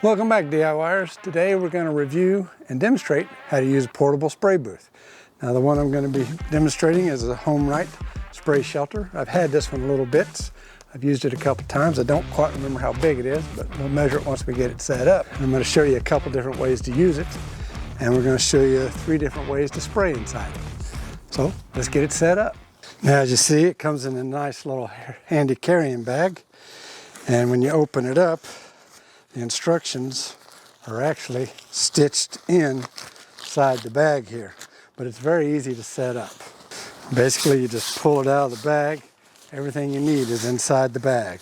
Welcome back, DIYers. Today we're going to review and demonstrate how to use a portable spray booth. Now the one I'm going to be demonstrating is a HomeRite spray shelter. I've had this one a little bit. I've used it a couple times. I don't quite remember how big it is, but we'll measure it once we get it set up. I'm going to show you a couple different ways to use it, and we're going to show you 3 different ways to spray inside it. So let's get it set up. Now as you see, it comes in a nice little handy carrying bag, and when you open it up, the instructions are actually stitched inside the bag here, but it's very easy to set up. Basically, you just pull it out of the bag. Everything you need is inside the bag.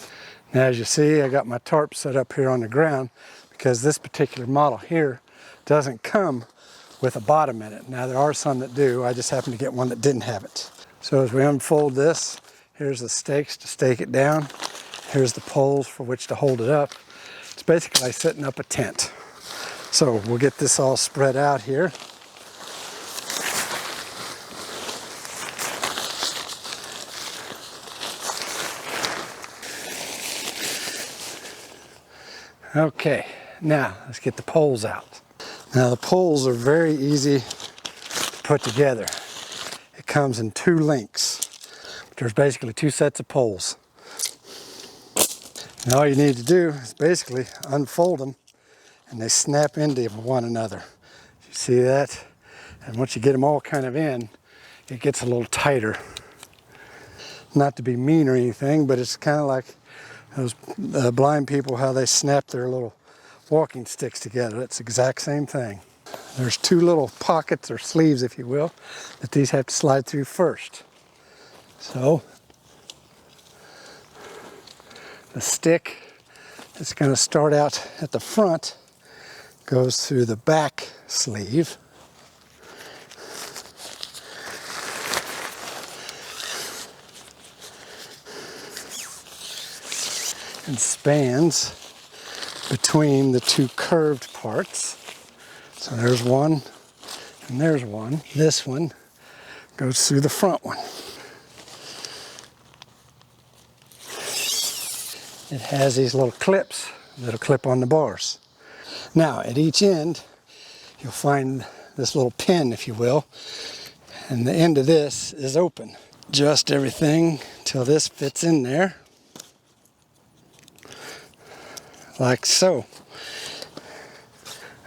Now, as you see, I got my tarp set up here on the ground because this particular model here doesn't come with a bottom in it. Now, there are some that do. I just happened to get one that didn't have it. So as we unfold this, here's the stakes to stake it down. Here's the poles for which to hold it up. It's basically like setting up a tent. So we'll get this all spread out here. Okay, now let's get the poles out. Now the poles are very easy to put together. It comes in 2 links. There's basically 2 sets of poles. And all you need to do is basically unfold them, and they snap into one another. You see that? And once you get them all kind of in, it gets a little tighter. Not to be mean or anything, but it's kind of like those blind people, how they snap their little walking sticks together. That's the exact same thing. There's 2 little pockets or sleeves, if you will, that these have to slide through first. So the stick that's going to start out at the front goes through the back sleeve. And spans between the 2 curved parts. So there's one and there's one. This one goes through the front one. It has these little clips that'll clip on the bars. Now at each end you'll find this little pin, if you will, and the end of this is open. Adjust everything till this fits in there, like so.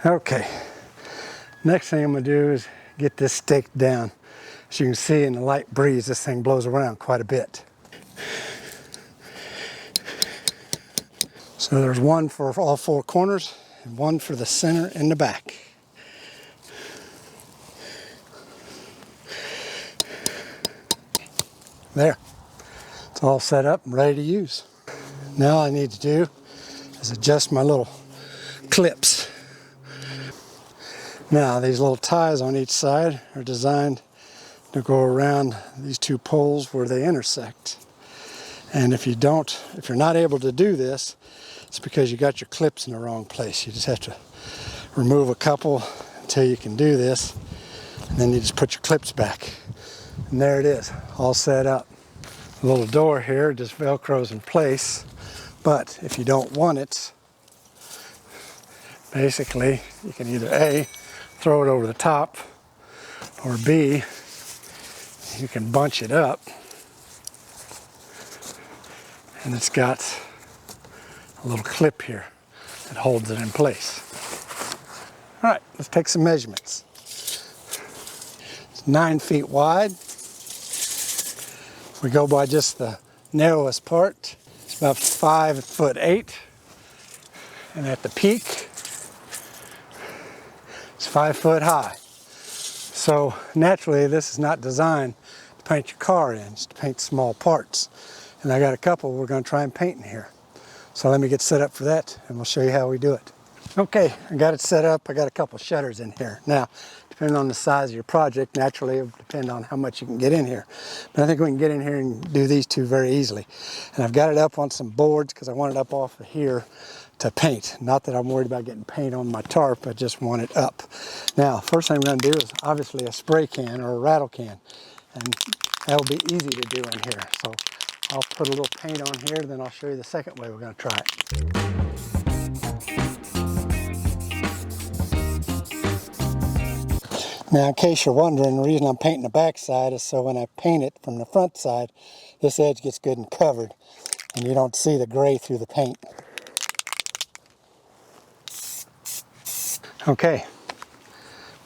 Okay, next thing I'm going to do is get this staked down. As you can see in the light breeze, this thing blows around quite a bit. So there's one for all 4 corners and one for the center and the back. There, it's all set up and ready to use. Now all I need to do is adjust my little clips. Now these little ties on each side are designed to go around these 2 poles where they intersect. And if you're not able to do this, it's because you got your clips in the wrong place. You just have to remove a couple until you can do this, and then you just put your clips back. And there it is, all set up. The little door here just velcros in place, but if you don't want it, basically you can either A, throw it over the top, or B, you can bunch it up, and it's got a little clip here that holds it in place. All right, let's take some measurements. It's 9 feet wide. We go by just the narrowest part. It's about 5'8", and at the peak, it's 5 foot high. So naturally, this is not designed to paint your car in, it's to paint small parts. And I got a couple we're going to try and paint in here. So let me get set up for that, and we'll show you how we do it. Okay, I got it set up. I got a couple shutters in here. Now, depending on the size of your project, naturally it will depend on how much you can get in here. But I think we can get in here and do these 2 very easily. And I've got it up on some boards because I want it up off of here to paint. Not that I'm worried about getting paint on my tarp, I just want it up. Now, first thing we're going to do is obviously a spray can or a rattle can. And that'll be easy to do in here. So I'll put a little paint on here, then I'll show you the second way we're going to try it. Now, in case you're wondering, the reason I'm painting the back side is so when I paint it from the front side, this edge gets good and covered, and you don't see the gray through the paint. Okay,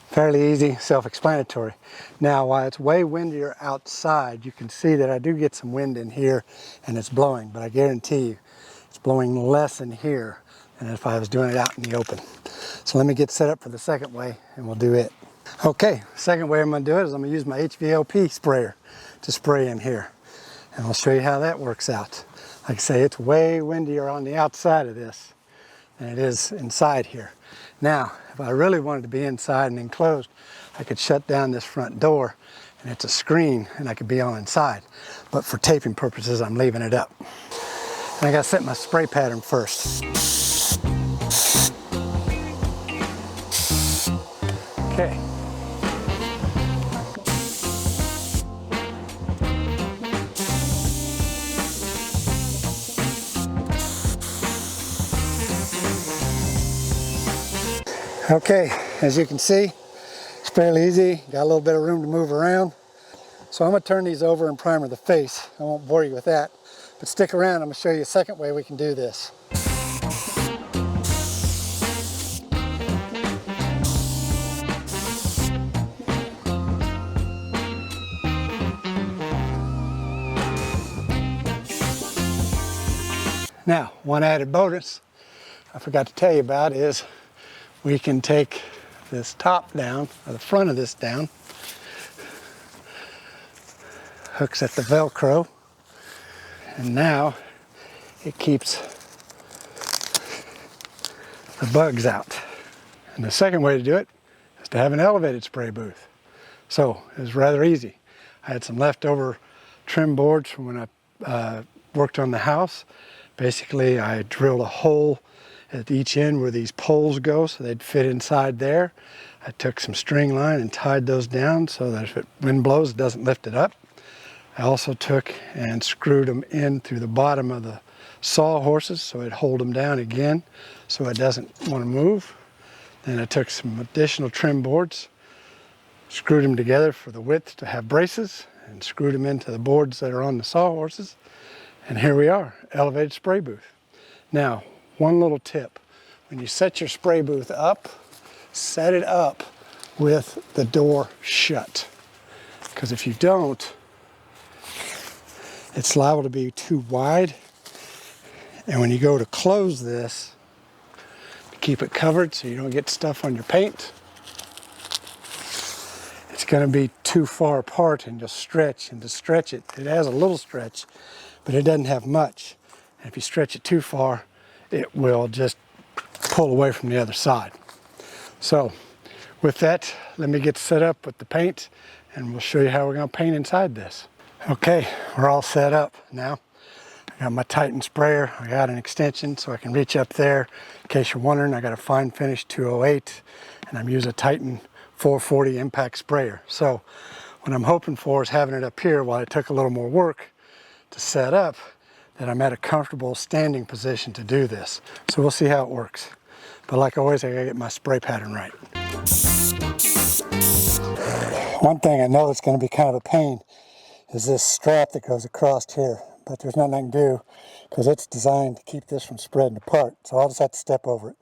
fairly easy, self-explanatory. Now, while it's way windier outside, you can see that I do get some wind in here and it's blowing, but I guarantee you it's blowing less in here than if I was doing it out in the open. So let me get set up for the second way and we'll do it. Okay, second way I'm going to do it is I'm going to use my HVLP sprayer to spray in here. And I'll show you how that works out. Like I say, it's way windier on the outside of this than it is inside here. Now, if I really wanted to be inside and enclosed, I could shut down this front door and it's a screen and I could be on inside. But for taping purposes, I'm leaving it up. And I got to set my spray pattern first. Okay. Okay, as you can see, it's fairly easy. Got a little bit of room to move around. So I'm going to turn these over and primer the face. I won't bore you with that, but stick around. I'm going to show you a second way we can do this. Now, one added bonus I forgot to tell you about is we can take this top down, or the front of this down, hooks at the Velcro, and now it keeps the bugs out. And the second way to do it is to have an elevated spray booth. So it was rather easy. I had some leftover trim boards from when I worked on the house. Basically, I drilled a hole at each end where these poles go so they'd fit inside there. I took some string line and tied those down so that if it wind blows, it doesn't lift it up. I also took and screwed them in through the bottom of the sawhorses so it'd hold them down again so it doesn't want to move. Then I took some additional trim boards, screwed them together for the width to have braces, and screwed them into the boards that are on the sawhorses. And here we are, elevated spray booth. Now, one little tip. When you set your spray booth up, set it up with the door shut. Because if you don't, it's liable to be too wide. And when you go to close this, to keep it covered so you don't get stuff on your paint, it's going to be too far apart and just stretch. And to stretch it, it has a little stretch, but it doesn't have much. And if you stretch it too far, it will just pull away from the other side. So with that, let me get set up with the paint and we'll show you how we're going to paint inside this. Okay, we're all set up now. I got my Titan sprayer. I got an extension so I can reach up there. In case you're wondering, I got a fine finish 208 and I'm using a Titan 440 impact sprayer. So what I'm hoping for is having it up here while it took a little more work to set up, that I'm at a comfortable standing position to do this. So we'll see how it works. But like always, I gotta get my spray pattern right. One thing I know that's gonna be kind of a pain is this strap that goes across here, but there's nothing I can do because it's designed to keep this from spreading apart. So I'll just have to step over it.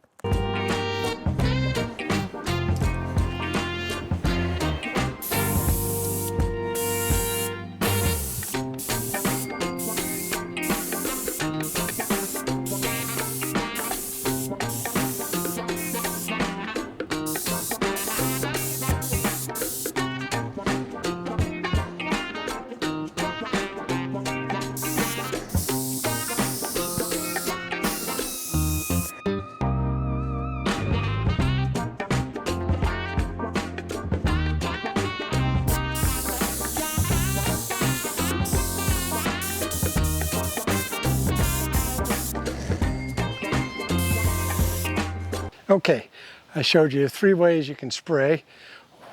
Okay, I showed you 3 ways you can spray.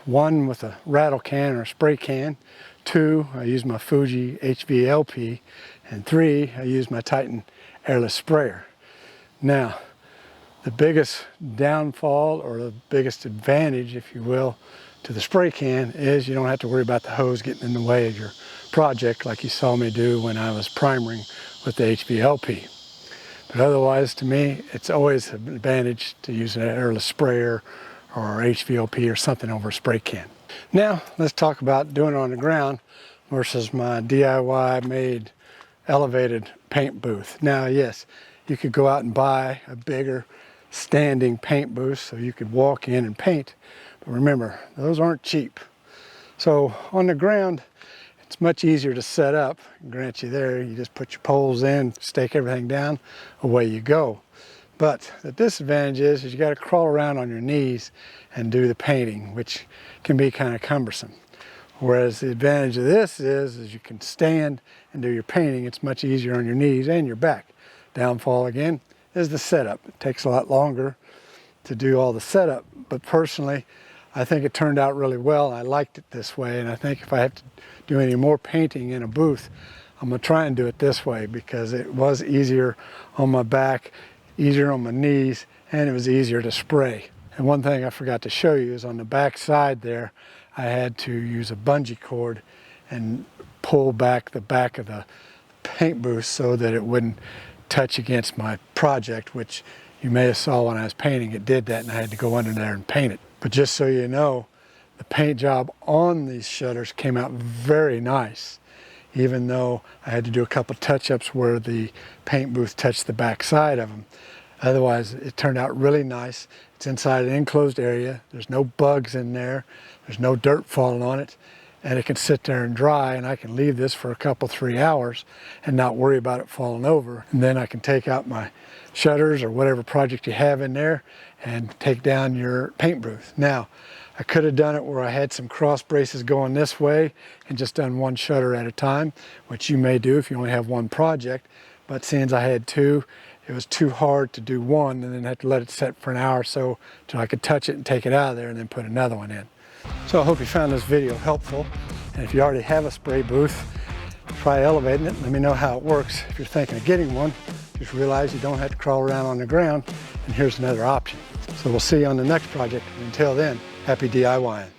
1 with a rattle can or a spray can. 2, I use my Fuji HVLP. And 3, I use my Titan airless sprayer. Now, the biggest downfall or the biggest advantage, if you will, to the spray can is you don't have to worry about the hose getting in the way of your project like you saw me do when I was primering with the HVLP. But otherwise, to me, it's always an advantage to use an airless sprayer or HVLP or something over a spray can. Now, let's talk about doing it on the ground versus my DIY made elevated paint booth. Now, yes, you could go out and buy a bigger standing paint booth so you could walk in and paint. But remember, those aren't cheap. So on the ground, it's much easier to set up. Grant you there, you just put your poles in, stake everything down, away you go. But the disadvantage is you got to crawl around on your knees and do the painting, which can be kind of cumbersome. Whereas the advantage of this is you can stand and do your painting. It's much easier on your knees and your back. Downfall again is the setup. It takes a lot longer to do all the setup, but personally, I think it turned out really well. I liked it this way, and I think if I have to do any more painting in a booth, I'm gonna try and do it this way because it was easier on my back, easier on my knees, and it was easier to spray. And one thing I forgot to show you is on the back side there, I had to use a bungee cord and pull back the back of the paint booth so that it wouldn't touch against my project, which you may have saw when I was painting. It did that and I had to go under there and paint it. But just so you know, the paint job on these shutters came out very nice, even though I had to do a couple touch-ups where the paint booth touched the back side of them. Otherwise, it turned out really nice. It's inside an enclosed area. There's no bugs in there. There's no dirt falling on it. And it can sit there and dry, and I can leave this for a couple, 3 hours and not worry about it falling over. And then I can take out my shutters or whatever project you have in there and take down your paint booth. Now, I could have done it where I had some cross braces going this way and just done one shutter at a time, which you may do if you only have one project. But since I had two, it was too hard to do one and then have to let it set for an hour or so till I could touch it and take it out of there and then put another one in. So I hope you found this video helpful. And if you already have a spray booth, try elevating it. Let me know how it works. If you're thinking of getting one, just realize you don't have to crawl around on the ground. And here's another option. So we'll see you on the next project. Until then, happy DIYing.